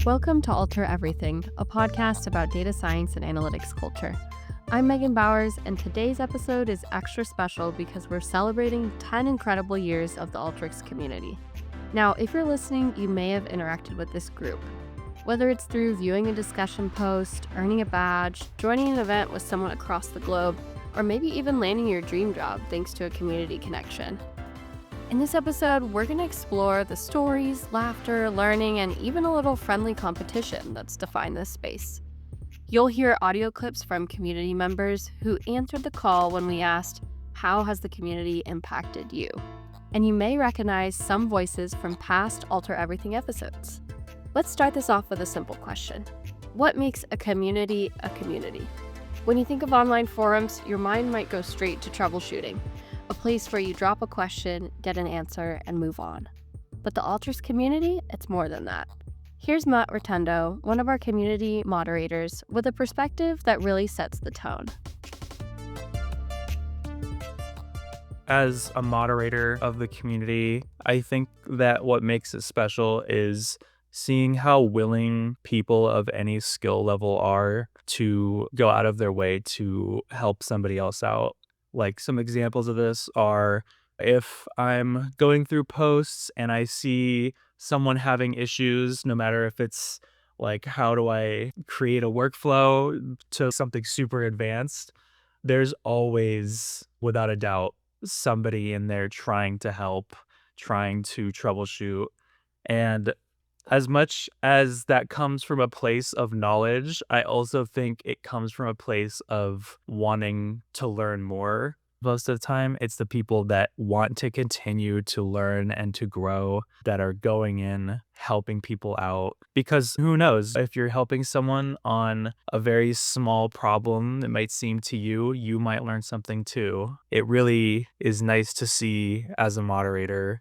Welcome to Alter Everything, a podcast about data science and analytics culture. I'm Megan Bowers, and today's episode is extra special because we're celebrating 10 incredible years of the Alteryx community. Now, if you're listening, you may have interacted with this group. Whether it's through viewing a discussion post, earning a badge, joining an event with someone across the globe, or maybe even landing your dream job thanks to a community connection. In this episode, we're going to explore the stories, laughter, learning, and even a little friendly competition that's defined this space. You'll hear audio clips from community members who answered the call when we asked, "How has the community impacted you?" And you may recognize some voices from past Alter Everything episodes. Let's start this off with a simple question. What makes a community a community? When you think of online forums, your mind might go straight to troubleshooting, a place where you drop a question, get an answer, and move on. But the Alteryx community, it's more than that. Here's Matt Rotundo, one of our community moderators, with a perspective that really sets the tone. As a moderator of the community, I think that what makes it special is seeing how willing people of any skill level are to go out of their way to help somebody else out. Like some examples of this are if I'm going through posts and I see someone having issues, no matter if it's like, how do I create a workflow to something super advanced, there's always, without a doubt, somebody in there trying to help, trying to troubleshoot. And as much as that comes from a place of knowledge, I also think it comes from a place of wanting to learn more. Most of the time, it's the people that want to continue to learn and to grow that are going in, helping people out. Because who knows, if you're helping someone on a very small problem that might seem to you, you might learn something too. It really is nice to see as a moderator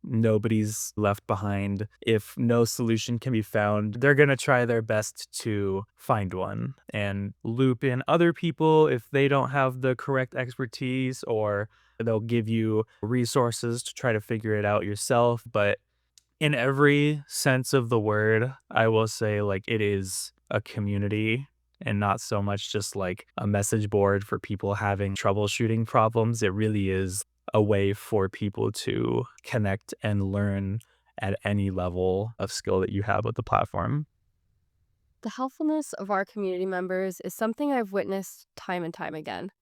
nobody's left behind. If no solution can be found, they're going to try their best to find one and loop in other people if they don't have the correct expertise, or they'll give you resources to try to figure it out yourself. But in every sense of the word, I will say like it is a community and not so much just like a message board for people having troubleshooting problems. It really is a way for people to connect and learn at any level of skill that you have with the platform. The helpfulness of our community members is something I've witnessed time and time again.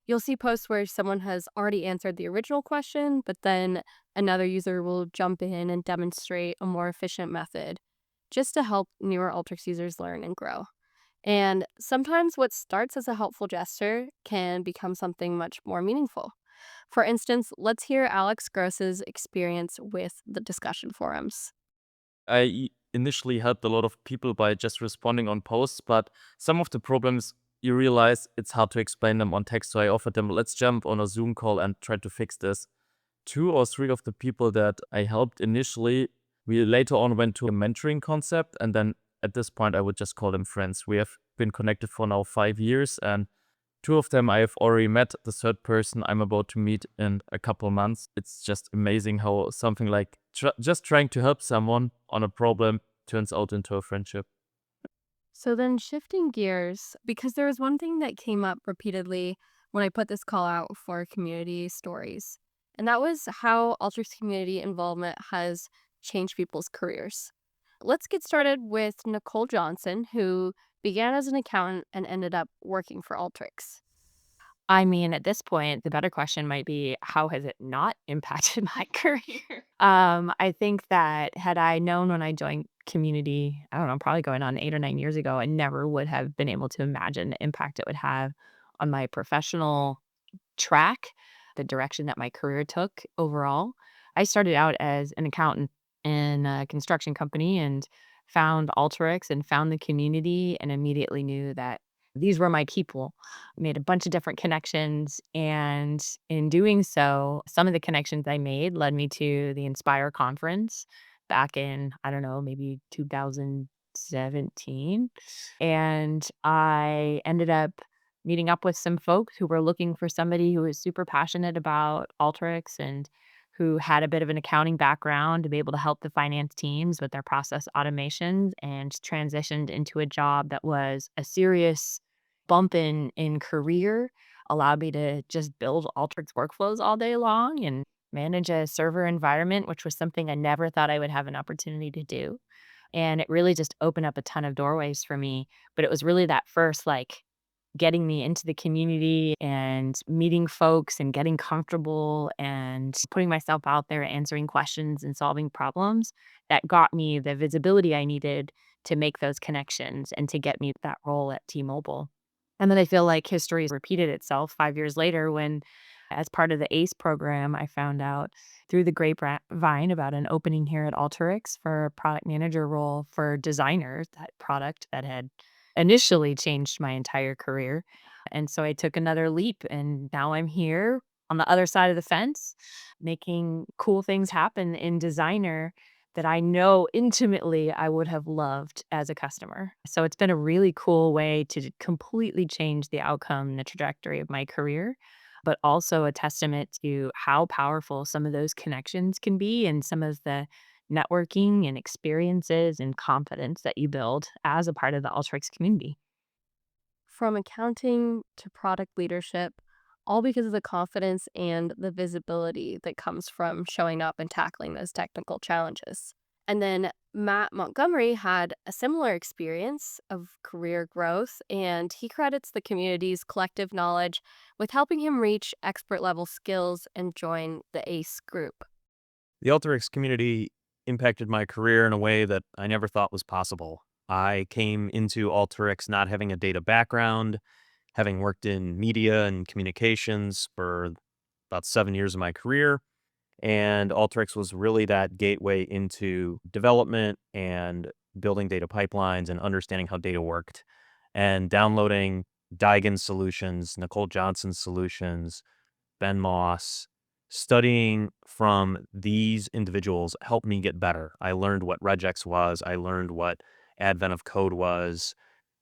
You'll see posts where someone has already answered the original question, but then another user will jump in and demonstrate a more efficient method just to help newer Alteryx users learn and grow. And sometimes what starts as a helpful gesture can become something much more meaningful. For instance, let's hear Alex Gross's experience with the discussion forums. I initially helped a lot of people by just responding on posts, but some of the problems you realize it's hard to explain them on text. So I offered them, let's jump on a Zoom call and try to fix this. 2 or 3 of the people that I helped initially, we later on went to a mentoring concept. And then at this point, I would just call them friends. We have been connected for now 5 years, and 2 of them I have already met. The third person I'm about to meet in a couple months. It's just amazing how something like just trying to help someone on a problem turns out into a friendship. So then shifting gears, because there was one thing that came up repeatedly when I put this call out for community stories, and that was how Alteryx community involvement has changed people's careers. Let's get started with Nicole Johnson, who began as an accountant and ended up working for Alteryx. I mean, at this point, the better question might be, how has it not impacted my career? I think that had I known when I joined community, I don't know, probably going on 8 or 9 years ago, I never would have been able to imagine the impact it would have on my professional track, the direction that my career took overall. I started out as an accountant in a construction company and found Alteryx and found the community and immediately knew that these were my people. Made a bunch of different connections, and in doing so, some of the connections I made led me to the Inspire conference back in, I don't know, maybe 2017. And I ended up meeting up with some folks who were looking for somebody who was super passionate about Alteryx and who had a bit of an accounting background to be able to help the finance teams with their process automations, and transitioned into a job that was a serious bump in career, allowed me to just build Alteryx workflows all day long and manage a server environment, which was something I never thought I would have an opportunity to do. And it really just opened up a ton of doorways for me. But it was really that first, like, getting me into the community and meeting folks and getting comfortable and putting myself out there, answering questions and solving problems, that got me the visibility I needed to make those connections and to get me that role at T-Mobile. And then I feel like history has repeated itself 5 years later when, as part of the ACE program, I found out through the grapevine about an opening here at Alteryx for a product manager role for designers, that product that had initially changed my entire career. And so I took another leap, and now I'm here on the other side of the fence, making cool things happen in designer that I know intimately I would have loved as a customer. So it's been a really cool way to completely change the outcome and the trajectory of my career, but also a testament to how powerful some of those connections can be and some of the networking and experiences and confidence that you build as a part of the Alteryx community. From accounting to product leadership, all because of the confidence and the visibility that comes from showing up and tackling those technical challenges. And then Matt Montgomery had a similar experience of career growth, and he credits the community's collective knowledge with helping him reach expert level skills and join the ACE group. The Alteryx community impacted my career in a way that I never thought was possible. I came into Alteryx not having a data background, having worked in media and communications for about 7 years of my career. And Alteryx was really that gateway into development and building data pipelines and understanding how data worked and downloading Daigen's solutions, Nicole Johnson's solutions, Ben Moss. Studying from these individuals helped me get better. I learned what regex was. I learned what advent of code was.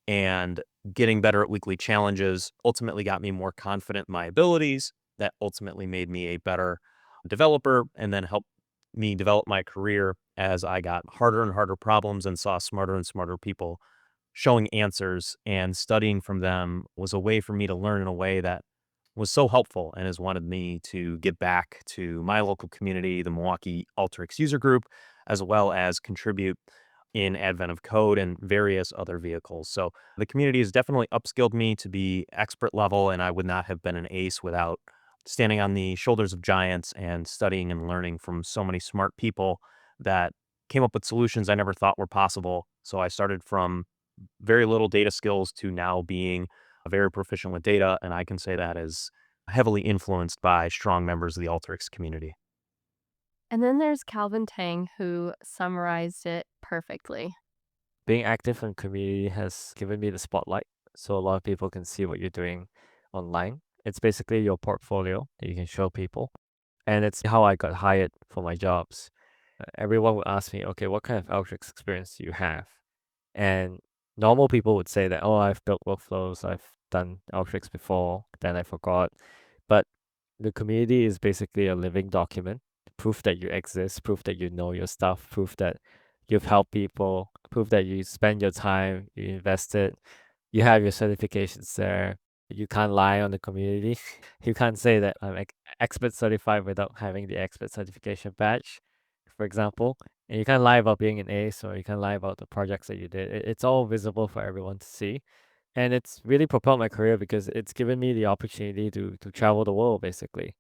And getting better at weekly challenges ultimately got me more confident in my abilities. That ultimately made me a better developer and then helped me develop my career as I got harder and harder problems and saw smarter and smarter people showing answers, and studying from them was a way for me to learn in a way that was so helpful and has wanted me to get back to my local community, the Milwaukee Alteryx user group, as well as contribute in Advent of Code and various other vehicles. So the community has definitely upskilled me to be expert level, and I would not have been an ace without standing on the shoulders of giants and studying and learning from so many smart people that came up with solutions I never thought were possible. So I started from very little data skills to now being very proficient with data, and I can say that is heavily influenced by strong members of the Alteryx community. And then there's Calvin Tang, who summarized it perfectly. Being active in community has given me the spotlight, so a lot of people can see what you're doing online. It's basically your portfolio that you can show people, and it's how I got hired for my jobs. Everyone would ask me, okay, what kind of Alteryx experience do you have? And normal people would say that, oh, I've built workflows, I've done Alteryx before, then I forgot. But the community is basically a living document, proof that you exist, proof that you know your stuff, proof that you've helped people, proof that you spend your time, you invested, you have your certifications there. You can't lie on the community. You can't say that I'm expert certified without having the expert certification badge, for example. And you can't lie about being an ace, or you can't lie about the projects that you did. It's all visible for everyone to see. And it's really propelled my career because it's given me the opportunity to travel the world, basically.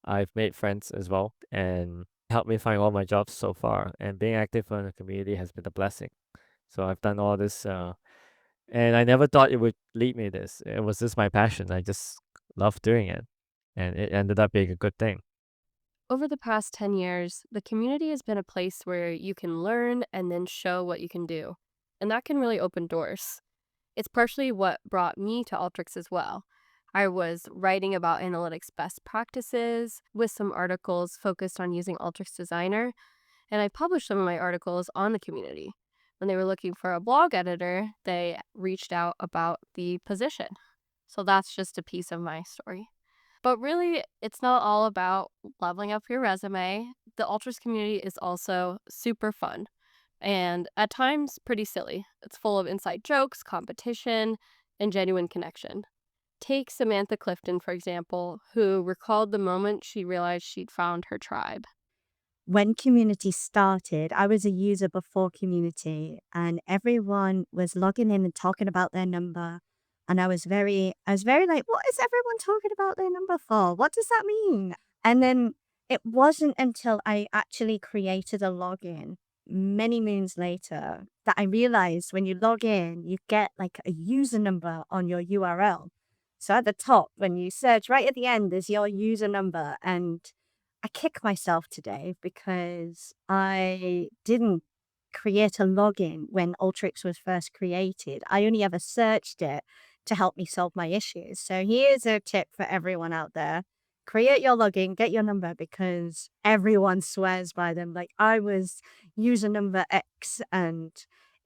I've made friends as well and helped me find all my jobs so far. And being active in the community has been a blessing. So I've done all this, and I never thought it would lead me this. It was just my passion. I just love doing it. And it ended up being a good thing. Over the past 10 years, the community has been a place where you can learn and then show what you can do. And that can really open doors. It's partially what brought me to Alteryx as well. I was writing about analytics best practices with some articles focused on using Alteryx Designer, and I published some of my articles on the community. When they were looking for a blog editor, they reached out about the position. So that's just a piece of my story. But really, it's not all about leveling up your resume. The Alteryx community is also super fun and at times pretty silly. It's full of inside jokes, competition, and genuine connection. Take Samantha Clifton, for example, who recalled the moment she realized she'd found her tribe. When Community started, I was a user before Community, and everyone was logging in and talking about their number. And I was very like, what is everyone talking about their number for? What does that mean? And then it wasn't until I actually created a login many moons later that I realized when you log in, you get like a user number on your URL. So at the top, when you search, right at the end is your user number. And I kick myself today because I didn't create a login when Alteryx was first created. I only ever searched it to help me solve my issues. So here's a tip for everyone out there. Create your login, get your number because everyone swears by them. Like I was user number X and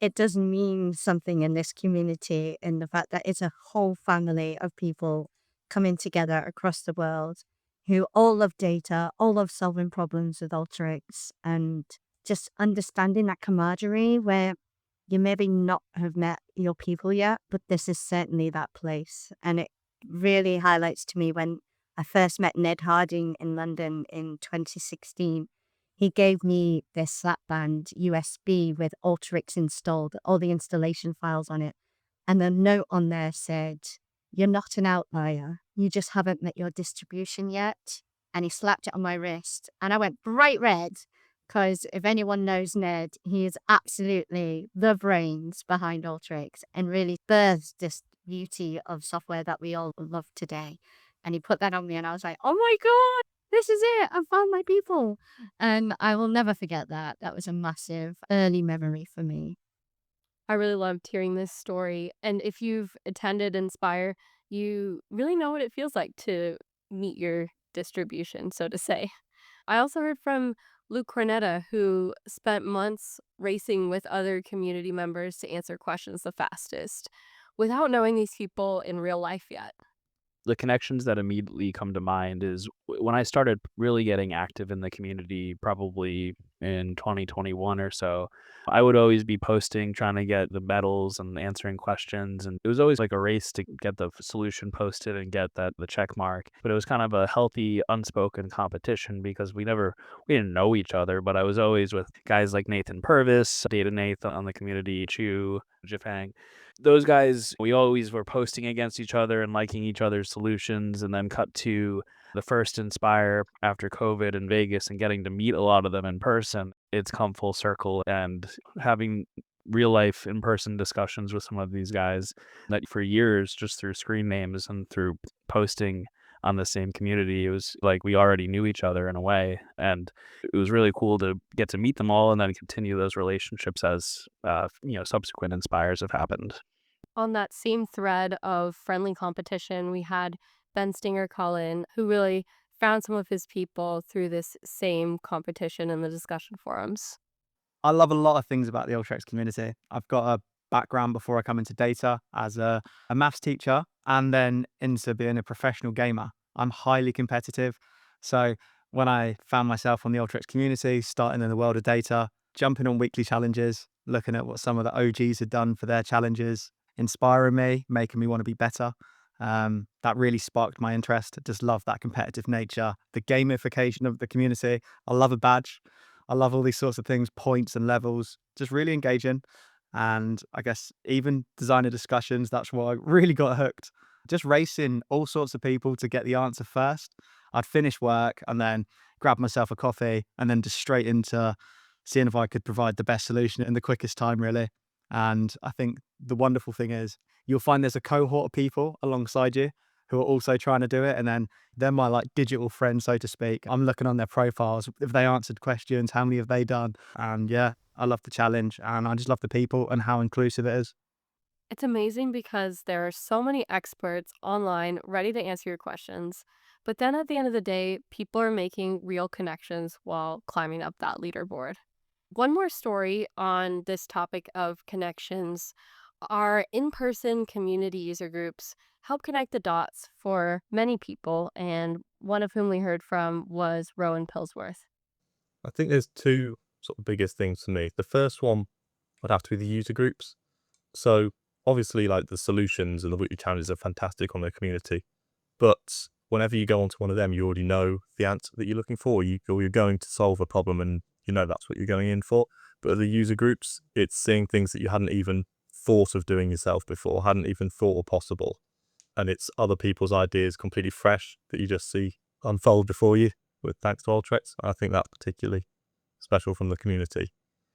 it does mean something in this community in the fact that it's a whole family of people coming together across the world who all love data, all love solving problems with Alteryx, and just understanding that camaraderie where you maybe not have met your people yet, but this is certainly that place. And it really highlights to me when I first met Ned Harding in London in 2016. He gave me this Slapband USB with Alteryx installed, all the installation files on it. And the note on there said, "You're not an outlier. You just haven't met your distribution yet." And he slapped it on my wrist. And I went bright red because if anyone knows Ned, he is absolutely the brains behind Alteryx and really birthed this beauty of software that we all love today. And he put that on me and I was like, oh my God, this is it. I found my people. And I will never forget that. That was a massive early memory for me. I really loved hearing this story. And if you've attended Inspire, you really know what it feels like to meet your distribution, so to say. I also heard from Luke Cornetta, who spent months racing with other community members to answer questions the fastest without knowing these people in real life yet. The connections that immediately come to mind is when I started really getting active in the community, probably in 2021 or so. I would always be posting, trying to get the medals and answering questions. And it was always like a race to get the solution posted and get the check mark. But it was kind of a healthy, unspoken competition because we didn't know each other. But I was always with guys like Nathan Purvis, Data Nathan on the community, Chu, Jifang. Those guys, we always were posting against each other and liking each other's solutions, and then cut to the first Inspire after COVID in Vegas and getting to meet a lot of them in person. It's come full circle, and having real life in person discussions with some of these guys that for years, just through screen names and through posting on the same community, it was like we already knew each other in a way. And it was really cool to get to meet them all and then continue those relationships as subsequent Inspires have happened. On that same thread of friendly competition, we had Ben Stinger call in, who really found some of his people through this same competition in the discussion forums. I love a lot of things about the Alteryx community. I've got a background before I come into data as a maths teacher and then into being a professional gamer. I'm highly competitive. So when I found myself on the Alteryx community, starting in the world of data, jumping on weekly challenges, looking at what some of the OGs had done for their challenges, inspiring me, making me want to be better. That really sparked my interest. I just love that competitive nature, the gamification of the community. I love a badge. I love all these sorts of things, points and levels, just really engaging. And I guess even designer discussions, that's why I really got hooked. Just racing all sorts of people to get the answer first. I'd finish work and then grab myself a coffee and then just straight into seeing if I could provide the best solution in the quickest time, really. And I think the wonderful thing is you'll find there's a cohort of people alongside you who are also trying to do it. And then they're my like digital friends, so to speak. I'm looking on their profiles. If they answered questions, how many have they done? And yeah, I love the challenge and I just love the people and how inclusive it is. It's amazing because there are so many experts online ready to answer your questions. But then at the end of the day, people are making real connections while climbing up that leaderboard. One more story on this topic of connections. Our in person community user groups help connect the dots for many people, and one of whom we heard from was Rowan Pillsworth. I think there's two sort of biggest things for me. The first one would have to be the user groups. So obviously, like the solutions and the weekly challenges are fantastic on the community, but whenever you go onto one of them, you already know the answer that you're looking for. You're going to solve a problem, and you know that's what you're going in for. But at the user groups, it's seeing things that you hadn't even thought of doing yourself before, hadn't even thought were possible, and it's other people's ideas completely fresh that you just see unfold before you. With thanks to Alteryx, I think that's particularly special from the community.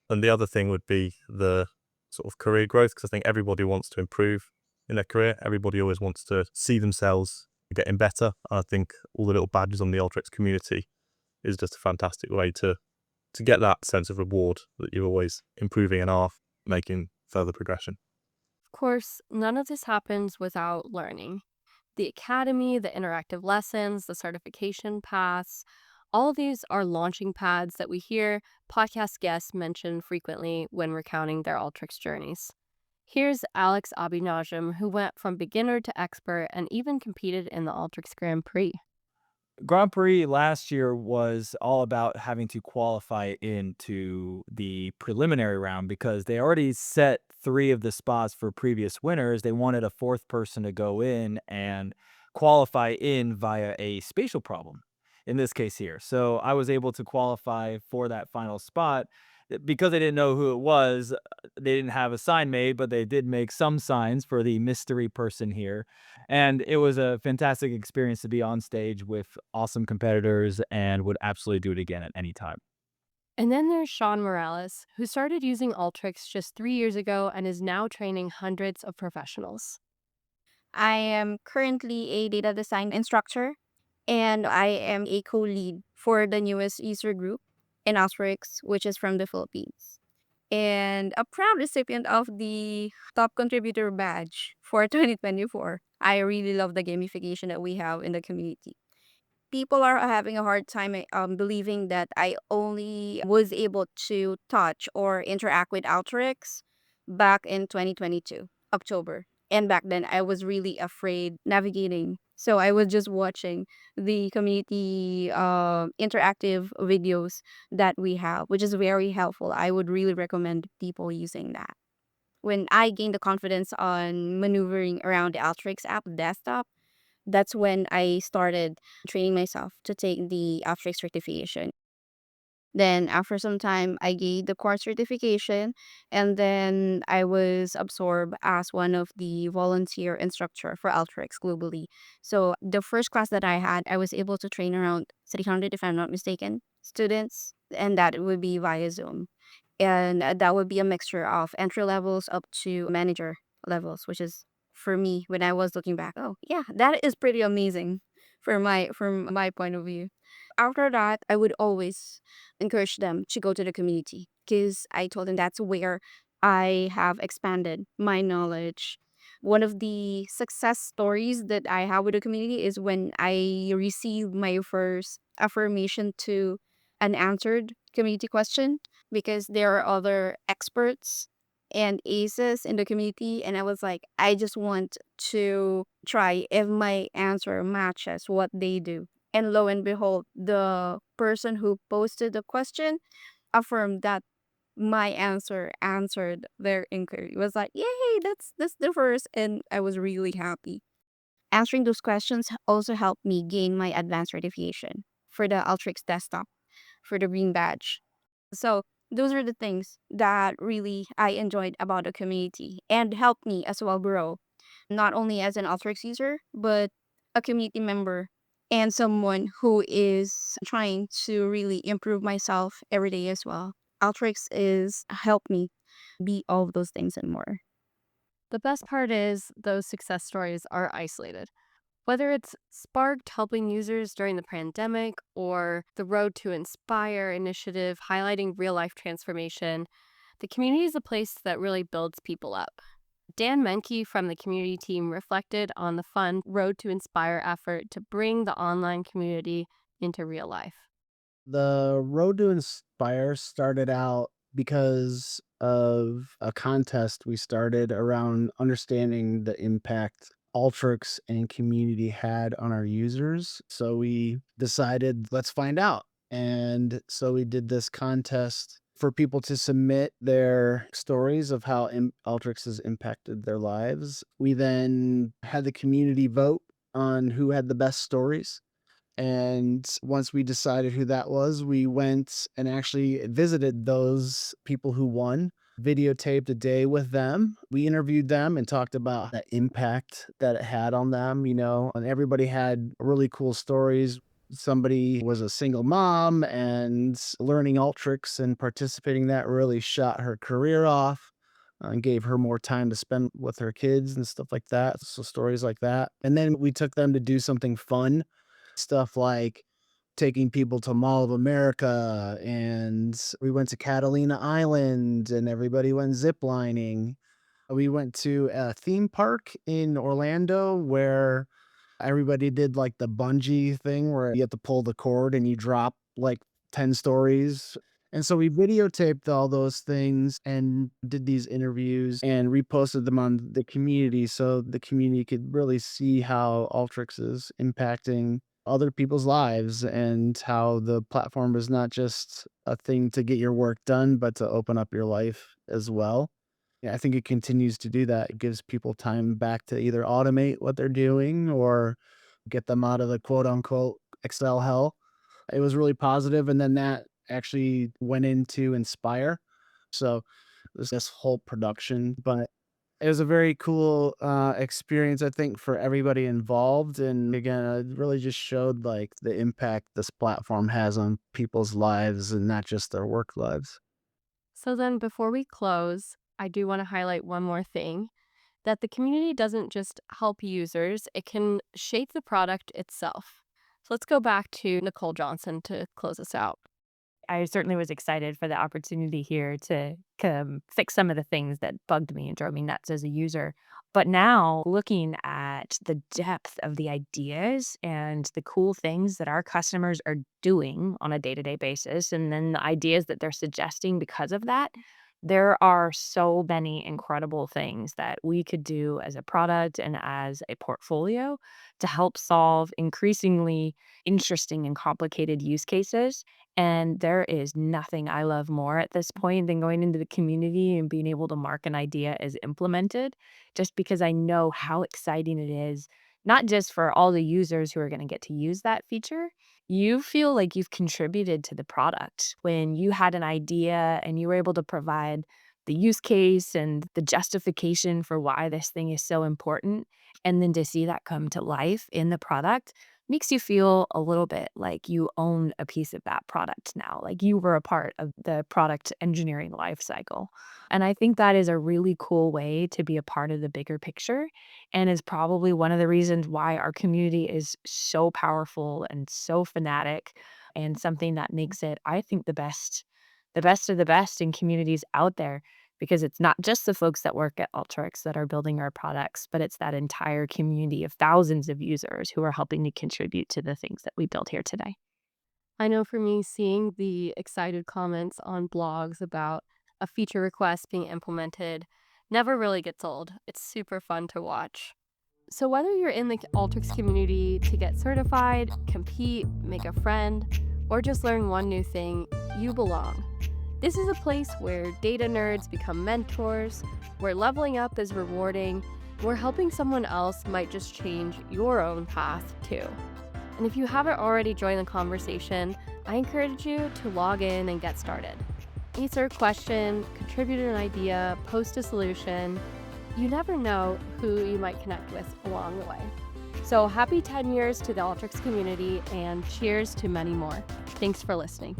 And the other thing would be the sort of career growth, because I think everybody wants to improve in their career. Everybody always wants to see themselves getting better. And I think all the little badges on the Alteryx community is just a fantastic way to get that sense of reward that you're always improving and are making further progression. Of course, none of this happens without learning. The academy, the interactive lessons, the certification paths, all of these are launching pads that we hear podcast guests mention frequently when recounting their Alteryx journeys. Here's Alex Abinajam, who went from beginner to expert and even competed in the Alteryx Grand Prix. Grand Prix last year was all about having to qualify into the preliminary round because they already set 3 of the spots for previous winners. They wanted a 4th person to go in and qualify in via a spatial problem, in this case here. So I was able to qualify for that final spot. Because they didn't know who it was, they didn't have a sign made, but they did make some signs for the mystery person here. And it was a fantastic experience to be on stage with awesome competitors and would absolutely do it again at any time. And then there's Sean Morales, who started using Alteryx just 3 years ago and is now training hundreds of professionals. I am currently a data design instructor, and I am a co-lead for the newest user group in Alteryx, which is from the Philippines. And a proud recipient of the top contributor badge for 2024. I really love the gamification that we have in the community. People are having a hard time believing that I only was able to touch or interact with Alteryx back in 2022, October. And back then, I was really afraid navigating. So I was just watching the community interactive videos that we have, which is very helpful. I would really recommend people using that. When I gained the confidence on maneuvering around the Alteryx app desktop, that's when I started training myself to take the Alteryx certification. Then after some time, I gained the course certification, and then I was absorbed as one of the volunteer instructor for Alteryx globally. So the first class that I had, I was able to train around 300, if I'm not mistaken, students, and that would be via Zoom. And that would be a mixture of entry levels up to manager levels, which is for me when I was looking back. Oh, yeah, that is pretty amazing from my point of view. After that, I would always encourage them to go to the community because I told them that's where I have expanded my knowledge. One of the success stories that I have with the community is when I received my first affirmation to an answered community question because there are other experts and aces in the community, and I was like, I just want to try if my answer matches what they do. And lo and behold, the person who posted the question affirmed that my answer answered their inquiry. It was like, yay, that's the first, and I was really happy. Answering those questions also helped me gain my advanced certification for the Alteryx desktop for the green badge. So those are the things that really I enjoyed about the community and helped me as well grow, not only as an Alteryx user, but a community member and someone who is trying to really improve myself every day as well. Alteryx is helped me be all of those things and more. The best part is those success stories are isolated. Whether it's Sparked helping users during the pandemic or the Road to Inspire initiative highlighting real life transformation, the community is a place that really builds people up. Dan Menke from the community team reflected on the fun Road to Inspire effort to bring the online community into real life. The Road to Inspire started out because of a contest we started around understanding the impact Alteryx and community had on our users. So we decided, let's find out. And so we did this contest for people to submit their stories of how Alteryx has impacted their lives. We then had the community vote on who had the best stories. And once we decided who that was, we went and actually visited those people who won, videotaped a day with them. We interviewed them and talked about the impact that it had on them, and everybody had really cool stories. Somebody was a single mom and learning Alteryx and participating in that really shot her career off and gave her more time to spend with her kids and stuff like that. So stories like that. And then we took them to do something fun, stuff like taking people to Mall of America, and we went to Catalina Island and everybody went ziplining. We went to a theme park in Orlando where everybody did like the bungee thing where you have to pull the cord and you drop like 10 stories. And so we videotaped all those things and did these interviews and reposted them on the community so the community could really see how Alteryx is impacting other people's lives and how the platform is not just a thing to get your work done, but to open up your life as well. Yeah, I think it continues to do that. It gives people time back to either automate what they're doing or get them out of the quote unquote Excel hell. It was really positive, and then that actually went into Inspire. So this whole production, but it was a very cool experience, I think, for everybody involved. And again, it really just showed like the impact this platform has on people's lives and not just their work lives. So then, before we close, I do want to highlight one more thing, that the community doesn't just help users, it can shape the product itself. So let's go back to Nicole Johnson to close us out. I certainly was excited for the opportunity here to fix some of the things that bugged me and drove me nuts as a user. But now, looking at the depth of the ideas and the cool things that our customers are doing on a day-to-day basis, and then the ideas that they're suggesting because of that, there are so many incredible things that we could do as a product and as a portfolio to help solve increasingly interesting and complicated use cases. And there is nothing I love more at this point than going into the community and being able to mark an idea as implemented, just because I know how exciting it is, not just for all the users who are going to get to use that feature. You feel like you've contributed to the product when you had an idea and you were able to provide the use case and the justification for why this thing is so important. And then to see that come to life in the product makes you feel a little bit like you own a piece of that product now, like you were a part of the product engineering life cycle. And I think that is a really cool way to be a part of the bigger picture, and is probably one of the reasons why our community is so powerful and so fanatic, and something that makes it, I think, the best of the best in communities out there, because it's not just the folks that work at Alteryx that are building our products, but it's that entire community of thousands of users who are helping to contribute to the things that we build here today. I know for me, seeing the excited comments on blogs about a feature request being implemented never really gets old. It's super fun to watch. So whether you're in the Alteryx community to get certified, compete, make a friend, or just learn one new thing, you belong. This is a place where data nerds become mentors, where leveling up is rewarding, where helping someone else might just change your own path too. And if you haven't already joined the conversation, I encourage you to log in and get started. Answer a question, contribute an idea, post a solution. You never know who you might connect with along the way. So happy 10 years to the Alteryx community, and cheers to many more. Thanks for listening.